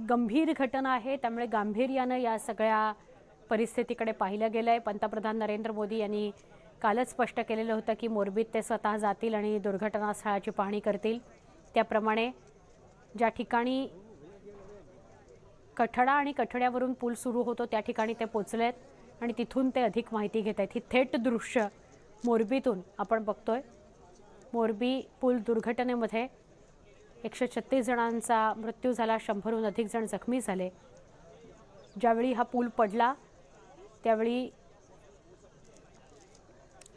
गंभीर घटना आहे, त्यामुळे गांभीर्यानं या सगळ्या परिस्थितीकडे पाहिलं गेलं आहे. पंतप्रधान नरेंद्र मोदी यांनी कालच स्पष्ट केलेलं होतं की मोरबीत ते स्वतः जातील आणि दुर्घटनास्थळाची पाहणी करतील. त्याप्रमाणे ज्या ठिकाणी कठडा आणि कठड्यावरून पूल सुरू होतो त्या ठिकाणी ते पोचलेत आणि तिथून ते अधिक माहिती घेत आहेत. ही थेट दृश्य मोरबीतून आपण बघतोय. मोरबी पूल दुर्घटनेमध्ये 136 जणांचा मृत्यू झाला, 100हून अधिक जण जखमी झाले. ज्यावेळी हा पूल पडला त्यावेळी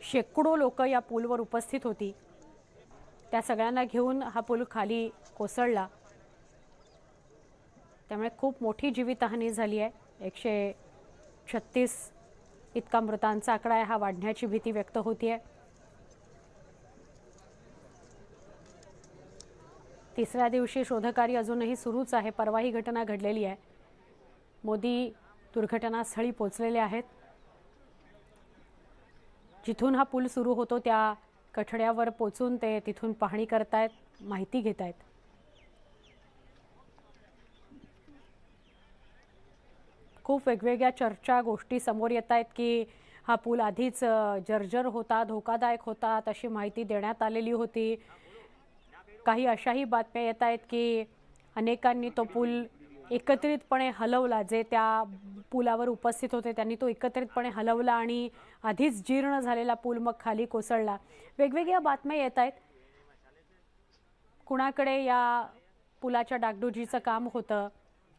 शेकडो लोक या पूलवर उपस्थित होती. त्या सगळ्यांना घेऊन हा पूल खाली कोसळला. त्यामुळे खूप मोठी जीवितहानी झाली आहे. 136 इतका मृतांचा आकडा आहे. हा वाढण्याची भीती व्यक्त होतीये. तिसऱ्या दिवशी शोधकार्य अजूनही सुरूच आहे. परवा ही घटना घडलेली आहे. मोदी दुर्घटनास्थळी पोहोचलेले आहेत. जिथून हा पूल सुरू होतो त्या कठड्यावर पोचून ते तिथून पाहणी करतायत, माहिती घेतायत. खूप वेगवेगळ्या चर्चा गोष्टी समोर येत आहेत की हा पूल आधीच जर्जर होता, धोकादायक होता, तशी माहिती देण्यात आलेली होती. काही अशाही बातम्या येत आहेत की अनेकांनी तो पूल एकत्रितपणे हलवला, जे त्या पुलावर उपस्थित होते त्यांनी तो एकत्रितपणे हलवला आणि आधीच जीर्ण झालेला पूल मग खाली कोसळला. वेगवेगळ्या बातम्या येत आहेत. कुणाकडे या पुलाच्या डागडुजीचं काम होतं,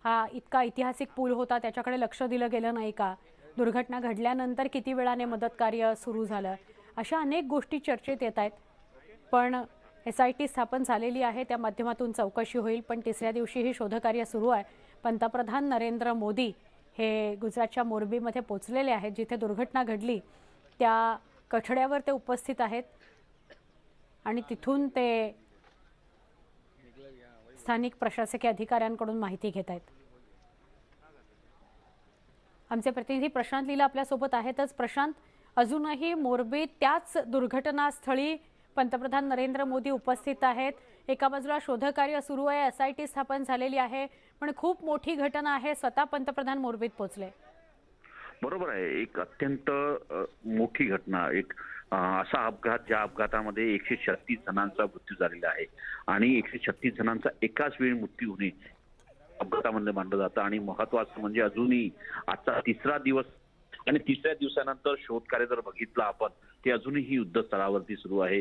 हा इतका ऐतिहासिक पूल होता त्याच्याकडे लक्ष दिलं गेलं नाही का, दुर्घटना घडल्यानंतर किती वेळाने मदत कार्य सुरू झालं, अशा अनेक गोष्टी चर्चेत येत आहेत. पण SIT स्थापन झालेली आहे, त्या माध्यमातून चौकशी होईल. पण तिसऱ्या दिवशीही शोधकार्य सुरू आहे. पंतप्रधान नरेंद्र मोदी हे गुजरातच्या मोरबीमध्ये पोचलेले आहेत, जिथे दुर्घटना घडली त्या कठड्यावर ते उपस्थित आहेत आणि तिथून ते स्थानिक प्रशासकीय अधिकाऱ्यांकडून माहिती घेत आहेत. आमचे प्रतिनिधी प्रशांत लीला आपल्यासोबत आहेतच. प्रशांत, अजूनही मोरबीत त्याच दुर्घटनास्थळी पंतप्रधान नरेंद्र मोदी उपस्थित आहेत. एका बाजूला शोधकार्य सुरू आहे, SIT स्थापन झालेली आहे, पण खूप मोठी घटना आहे, स्वतः पंतप्रधान मोरबीत पोहोचले. बरोबर आहे. एक अत्यंत मोठी घटना, एक असा अपघात ज्या अपघातामध्ये 136 जणांचा मृत्यू झालेला आहे आणि 136 जणांचा एकाच वेळी मृत्यू होणे अपघातामध्ये मानलं जातं. आणि महत्वाचं म्हणजे अजूनही आजचा तिसरा दिवस आणि तिसऱ्या दिवसानंतर शोधकार्य जर बघितलं आपण, ते अजूनही युद्ध स्तरावरती सुरू आहे.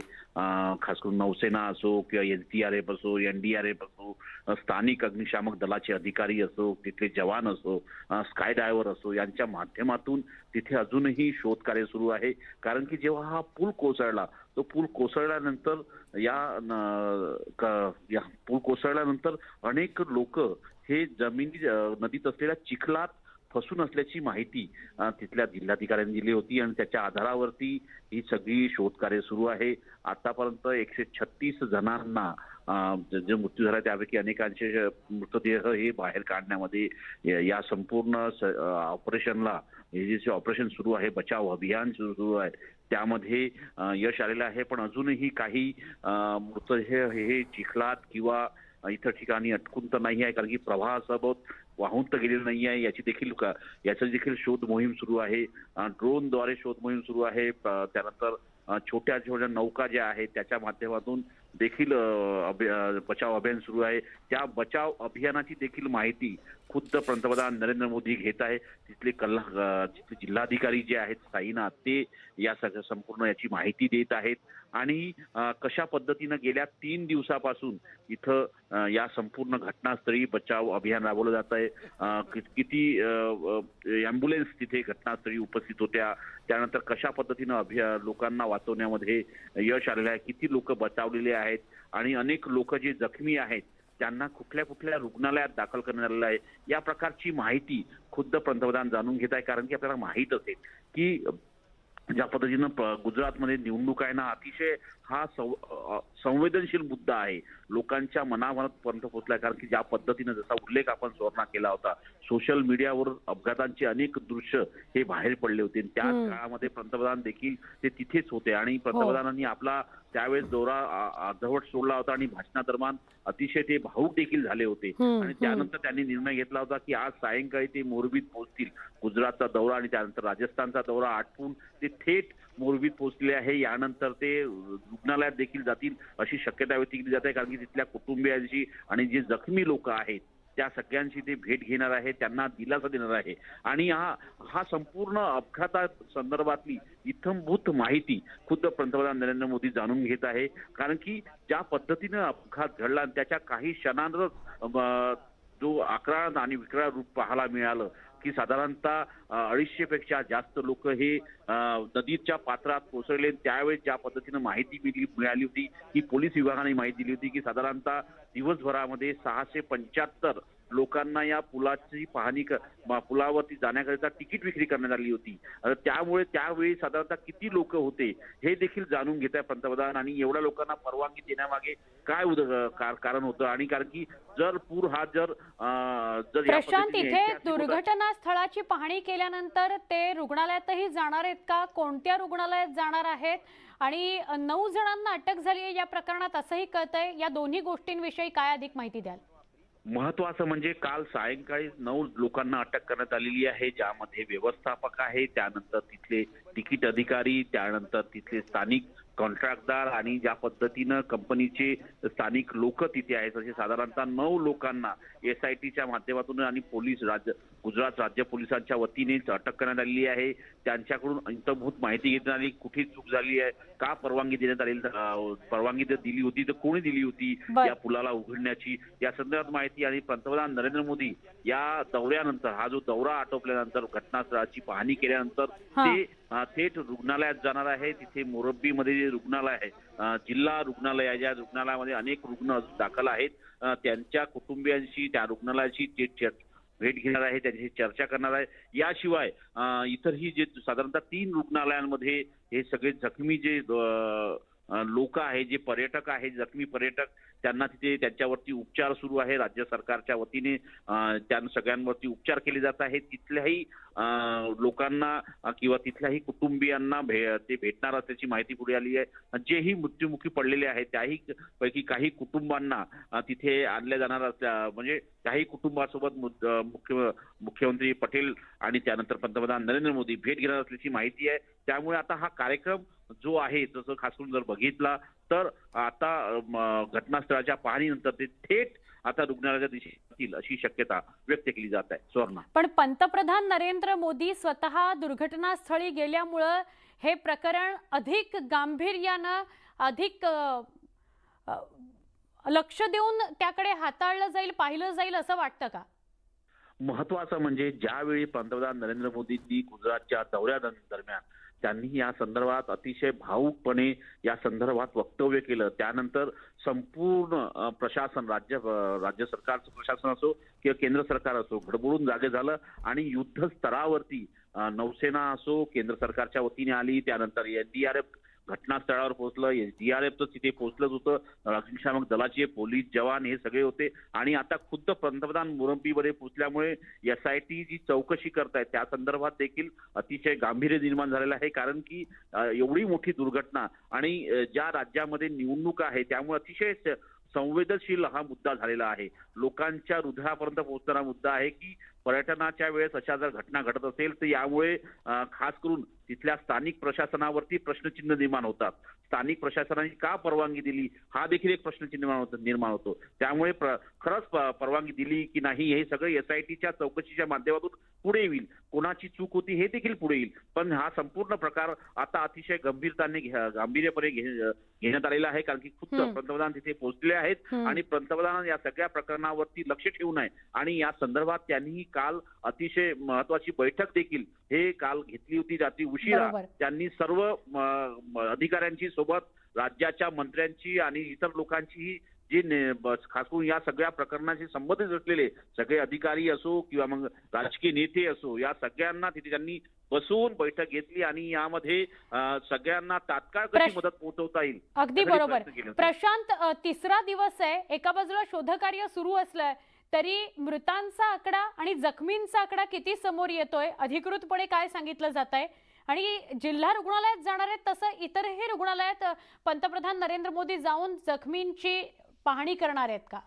खास करून नौसेना असो किंवा SDRF असो, NDRF असो, स्थानिक अग्निशामक दलाचे अधिकारी असो, तिथले जवान असो, स्काय डायव्हर असो, यांच्या माध्यमातून तिथे अजूनही शोधकार्य सुरू आहे. कारण की जेव्हा हा पूल कोसळला, तो पूल कोसळल्यानंतर या पूल कोसळल्यानंतर अनेक लोक हे नदीत असलेल्या चिखलात फसून असल्याची माहिती तिथल्या जिल्हाधिकाऱ्यांनी दिली होती आणि त्याच्या आधारावरती ही सगळी शोधकार्य सुरू आहे. आतापर्यंत 136 जणांना जे मृत्यू झाला त्यापैकी अनेकांचे मृतदेह हे बाहेर काढण्यामध्ये या संपूर्ण ऑपरेशनला, हे जे ऑपरेशन सुरू आहे, बचाव अभियान सुरू आहे, त्यामध्ये यश आलेलं आहे. पण अजूनही काही मृतदेह हे चिखलात किंवा इतर ठिकाणी अटकून तर नाही आहे, कारण की प्रवाहासोबत वाहून तर गेलेलं नाही आहे. याचा देखील शोध मोहीम सुरू आहे. ड्रोनद्वारे शोध मोहीम सुरू आहे. त्यानंतर छोट्या छोट्या नौका ज्या आहेत त्याच्या माध्यमातून देखील बचाव अभियान सुरू आहे. त्या बचाव अभियानाची देखील माहिती खुद्द पंतप्रधान नरेंद्र मोदी घेत आहे. तिथले जिल्हाधिकारी जे आहेत साईनाथ, ते या संपूर्ण याची माहिती देत आहेत. आणि कशा पद्धतीनं गेल्या 3 दिवसापासून इथं या संपूर्ण घटनास्थळी बचाव अभियान राबवलं जात आहे. किती ॲम्ब्युलन्स तिथे घटनास्थळी उपस्थित होत्या, त्यानंतर कशा पद्धतीनं लोकांना वाचवण्यामध्ये यश आलेलं आहे, किती लोक बचावलेले आहेत आणि अनेक लोक जे जखमी आहेत त्यांना कुठल्या कुठल्या रुग्णालयात दाखल करण्यात आलेलं आहे, या प्रकारची माहिती खुद्द पंतप्रधान जाणून घेत आहे. कारण की आपल्याला माहित असेल की ज्या पद्धतीनं गुजरातमध्ये निवडणूक आहे ना, अतिशय हा संवेदनशील मुद्दा आहे, लोकांच्या मनामनापर्यंत पोहोचलाय. कारण की ज्या पद्धतीनं, जसा उल्लेख आपण सुवर्णा केला होता, सोशल मीडियावर अपघातांचे अनेक दृश्य हे बाहेर पडले होते. त्याच काळामध्ये पंतप्रधान देखील ते तिथेच होते आणि पंतप्रधानांनी आपला त्यावेळेस दौरा अर्धवट सोडला होता आणि भाषणादरम्यान अतिशय ते भावूक देखील झाले होते. आणि त्यानंतर त्यांनी निर्णय घेतला होता की आज सायंकाळी ते मोरबीत पोहोचतील. गुजरातचा दौरा आणि त्यानंतर राजस्थानचा दौरा आटपून ते थेट मोरबीत पोहोचले आहे. यानंतर ते रुग्णालयात देखील जातील अशी शक्यता व्यक्त केली जाते. कारण की तिथल्या कुटुंबियांची आणि जे जखमी लोक आहेत त्या सगळ्यांची ते भेट घेणार आहे, त्यांना दिलासा देणार आहे. आणि हा संपूर्ण अपघाता संदर्भातली इत्थंभूत माहिती खुद्द पंतप्रधान नरेंद्र मोदी जाणून घेत आहे. कारण की ज्या पद्धतीनं अपघात घडला त्याच्या काही क्षणांतच जो आक्रांत आणि विक्राळ रूप पाहायला मिळालं की साधारणतः 250 पेक्षा जास्त लोक हे नदीच्या पात्रात कोसळले. त्यावेळेस ज्या पद्धतीनं माहिती मिळाली होती, ही पोलीस विभागाने माहिती दिली होती की साधारणतः दिवसभरामध्ये 675 लोकांना या पुलाची पाहणी पुलावरती जाण्याकरिता तिकीट विक्री करण्यात आली होती. त्यामुळे त्यावेळी साधारणतः किती लोक होते हे देखील जाणून घेत आहे पंतप्रधान. आणि एवढ्या लोकांना परवानगी देण्यामागे काय कारण होतं, आणि कारण की जर पूर हा जर या प्रशांत, पद्धतीने इथे ऐतिहासिक होता- दुर्घटना स्थळाची पाहणी केल्यानंतर ते रुग्णालयातही जाणार आहेत का? कोणत्या रुग्णालयात जाणार आहेत? आणि 9 जणांना अटक झाली आहे या प्रकरणात असंही कळतंय. या दोन्ही गोष्टींविषयी काय अधिक माहिती द्याल? महत्वाचं म्हणजे काल सायंकाळी 9 लोकांना अटक करण्यात आलेली आहे, ज्यामध्ये व्यवस्थापक आहे, त्यानंतर तिथले तिकीट अधिकारी, त्यानंतर तिथले स्थानिक कॉन्ट्रॅक्टदार आणि ज्या पद्धतीनं कंपनीचे स्थानिक लोक तिथे आहेत, असे साधारणतः 9 लोकांना SITच्या माध्यमातून आणि गुजरात राज्य पोलिसांच्या वतीने अटक करण्यात आलेली आहे. त्यांच्याकडून अंतर्भूत माहिती घेण्यात आली, कुठे चूक झाली आहे, का परवानगी देण्यात आली, परवानगी जर दिली होती तर कोणी दिली होती या पुलाला उघडण्याची, या संदर्भात माहिती. आणि पंतप्रधान नरेंद्र मोदी या दौऱ्यानंतर, हा जो दौरा आटोपल्यानंतर, घटनास्थळाची पाहणी केल्यानंतर ते थेट रुग्णालयात जाणार आहे. तिथे मोरब्बीमध्ये जे रुग्णालय आहे, जिल्हा रुग्णालय आहे, ज्या रुग्णालयामध्ये अनेक रुग्ण दाखल आहेत, त्यांच्या कुटुंबियांशी, त्या रुग्णालयाची भेट घेणार आहे, त्यांच्याशी चर्चा करणार आहे. याशिवाय इतरही जे साधारणतः 3 रुग्णालयांमध्ये हे सगळे जखमी जे लोक आहेत, जे पर्यटक आहेत, जखमी पर्यटक, त्यांना तिथे त्यांच्यावरती उपचार सुरू आहे. राज्य सरकारच्या वतीने त्या सगळ्यांवरती उपचार केले जात आहेत. तिथल्याही लोकांना किंवा तिथल्याही कुटुंबियांना ते भेटणार असल्याची माहिती पुढे आली आहे. जेही मृत्युमुखी पडलेले आहेत त्याही पैकी काही कुटुंबांना तिथे आणल्या जाणार असल्या, म्हणजे काही कुटुंबासोबत मुख्यमंत्री पटेल आणि त्यानंतर पंतप्रधान नरेंद्र मोदी भेट घेणार असल्याची माहिती आहे. त्यामुळे आता हा कार्यक्रम जो आहे, तसं खास करून जर बघितला तर आता घटनास्थळाच्या पाहणीनंतर ते थेट आता रुग्णालयाच्या दिशेने जातील अशी शक्यता व्यक्त केली जात आहे. सुवर्णा, पण पंतप्रधान नरेंद्र मोदी स्वतः दुर्घटनास्थळी गेल्यामुळं हे प्रकरण अधिक गांभीर्यानं, अधिक लक्ष देऊन त्याकडे हाताळलं जाईल, पाहिलं जाईल असं वाटतं का? महत्वाचं म्हणजे ज्यावेळी पंतप्रधान नरेंद्र मोदींनी गुजरातच्या दौऱ्यादरम्यान त्यांनी या संदर्भात अतिशय भावूकपणे या संदर्भात वक्तव्य केलं, त्यानंतर संपूर्ण प्रशासन, राज्य सरकारचं प्रशासन असो किंवा केंद्र सरकार असो, घडबडून जागे झालं आणि युद्ध स्तरावरती नौसेना असो केंद्र सरकारच्या वतीने आली, त्यानंतर NDRF घटनास्थळावर पोहोचलं, SDRF तर तिथे पोहोचलंच होतं, अग्निशामक दलाचे पोलीस जवान हे सगळे होते. आणि आता खुद्द पंतप्रधान मोरब्बीमध्ये पोहोचल्यामुळे SIT जी चौकशी करतायत त्या संदर्भात देखील अतिशय गांभीर्य निर्माण झालेलं आहे. कारण की एवढी मोठी दुर्घटना आणि ज्या राज्यामध्ये निवडणूक आहे त्यामुळे अतिशय संवेदनशील हा मुद्दा झालेला आहे. लोकांच्या हृदयापर्यंत पोहोचणारा मुद्दा आहे की पर्यटनाच्या वेळेस अशा जर घटना घडत असेल तर यामुळे खास करून तिथल्या स्थानिक प्रशासनावरती प्रश्नचिन्ह निर्माण होतात. स्थानिक प्रशासनाने का परवानगी दिली हा देखील एक प्रश्नचिन्ह निर्माण होतो. त्यामुळे खरंच परवानगी दिली की नाही हे सगळं SITच्या चौकशीच्या माध्यमातून पुढे येईल. कोणाची चूक होती हे देखील पुढे येईल. पण हा संपूर्ण प्रकार आता अतिशय गांभीर्यपणे घेण्यात आलेला आहे. कारण की खुद्द पंतप्रधान तिथे पोहोचले आहेत आणि पंतप्रधान या सगळ्या प्रकरणावरती लक्ष ठेवून आहे. आणि या संदर्भात त्यांनी काल अतिशय महत्वाची बैठक देखील हे काल घेतली होती रात्री उशिरा. त्यांनी सर्व अधिकाऱ्यांची सोबत राज्याच्या मंत्र्यांची आणि इतर लोकांची जे खास करून या सगळ्या प्रकरणाशी संबंधित असलेले सगळे अधिकारी असो किंवा मग राजकीय नेते असो, या सगळ्यांना तिथे त्यांनी बसून बैठक घेतली आणि यामध्ये सगळ्यांना तात्काळ कशी मदत पोहोचवता येईल. अगदी बरोबर प्रशांत, तिसरा दिवस आहे, एका बाजूला शोधकार्य सुरू असलंय तरी मृतांचा आकडा आणि जखमींचा आकडा किती समोर येतोय, अधिकृतपणे काय सांगितलं जात आहे? आणि जिल्हा रुग्णालयात जाणार आहेत तसं इतरही रुग्णालयात पंतप्रधान नरेंद्र मोदी जाऊन जखमींची पाहणी करणार आहेत का?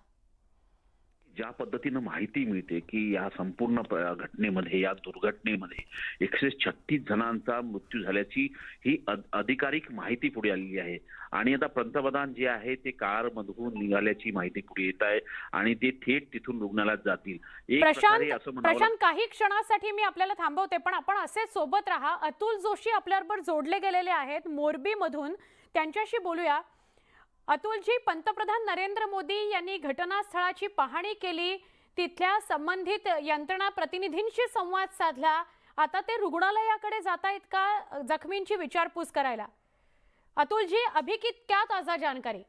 ज्या पद्धतीनं माहिती मिळते की या संपूर्ण घटनेमध्ये, या दुर्घटनेमध्ये 136 जणांचा मृत्यू झाल्याची ही अधिकारिक माहिती पुढे आलेली आहे. आणि आता पंतप्रधान जे आहे ते कारमधून निघाल्याची माहिती पुढे येत आहे आणि ते थेट तिथून रुग्णालयात जातील. प्रशांत, काही क्षणासाठी मी आपल्याला थांबवते, पण आपण असे सोबत राहा. अतुल जोशी आपल्याबरोबर जोडले गेलेले आहेत मोरबी मधून, त्यांच्याशी बोलूया. अतुलजी, पंतप्रधान नरेंद्र मोदी यांनी घटनास्थळाची पाहणी केली, तिथल्या संबंधित यंत्रणा प्रतिनिधींशी संवाद साधला. आता ते रुग्णालयाकडे जात आहेत का जखमींची विचारपूस करायला? अतुलजी, अभी की क्या ताजा जानकारी?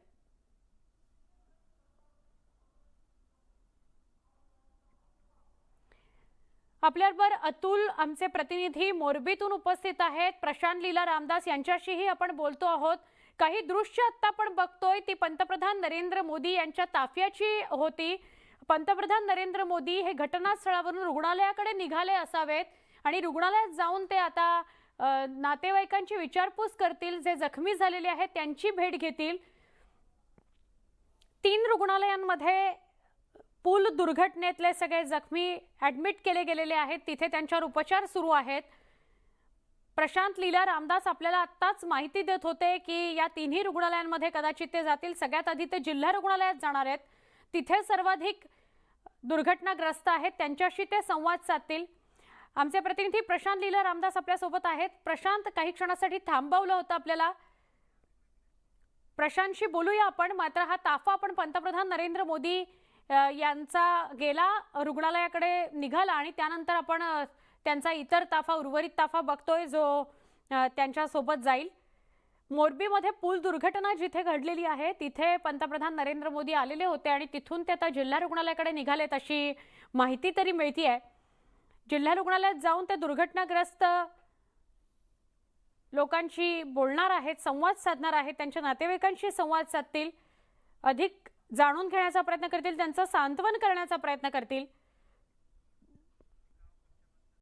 आपल्याबरोबर अतुल आमचे प्रतिनिधी मोरबीतून उपस्थित आहेत. प्रशांत लीला रामदास यांच्याशीही आपण बोलतो आहोत. काही दृश्य आता आपण बघतोय ती पंतप्रधान नरेंद्र मोदी यांच्या ताफ्याची होती. पंतप्रधान नरेंद्र मोदी हे घटनास्थळावरून रुग्णालयाकडे निघाले असावेत आणि रुग्णालयात जाऊन ते आता नातेवाईकांची विचारपूस करतील. जे जखमी झालेले आहेत त्यांची भेट घेतील. 3 रुग्णालयांमध्ये पूल दुर्घटनेतले सगळे जखमी ऍडमिट केले गेलेले आहेत. तिथे त्यांच्यावर उपचार सुरू आहेत. प्रशांत लीला रामदास आपल्याला आत्ताच माहिती देत होते की या 3ही रुग्णालयांमध्ये कदाचित ते जातील. सगळ्यात आधी ते जिल्हा रुग्णालयात जाणार आहेत. तिथे सर्वाधिक दुर्घटनाग्रस्त आहेत, त्यांच्याशी ते संवाद साधतील. आमचे प्रतिनिधी प्रशांत लीला रामदास आपल्यासोबत आहेत. प्रशांत, काही क्षणासाठी थांबवलं होतं आपल्याला. प्रशांतशी बोलूया आपण. मात्र हा ताफा आपण पंतप्रधान नरेंद्र मोदी यांचा गेला रुग्णालयाकडे निघाला आणि त्यानंतर आपण त्यांचा इतर ताफा, उर्वरित ताफा बघतोय जो त्यांच्यासोबत जाईल. मोरबीमध्ये पूल दुर्घटना जिथे घडलेली आहे तिथे पंतप्रधान नरेंद्र मोदी आलेले होते आणि तिथून ते आता जिल्हा रुग्णालयाकडे निघालेत अशी माहिती तरी मिळती आहे. जिल्हा रुग्णालयात जाऊन ते दुर्घटनाग्रस्त लोकांशी बोलणार आहेत, संवाद साधणार आहेत, त्यांच्या नातेवाईकांशी संवाद साधतील, अधिक जाणून घेण्याचा प्रयत्न करतील, त्यांचं सांत्वन करण्याचा प्रयत्न करतील.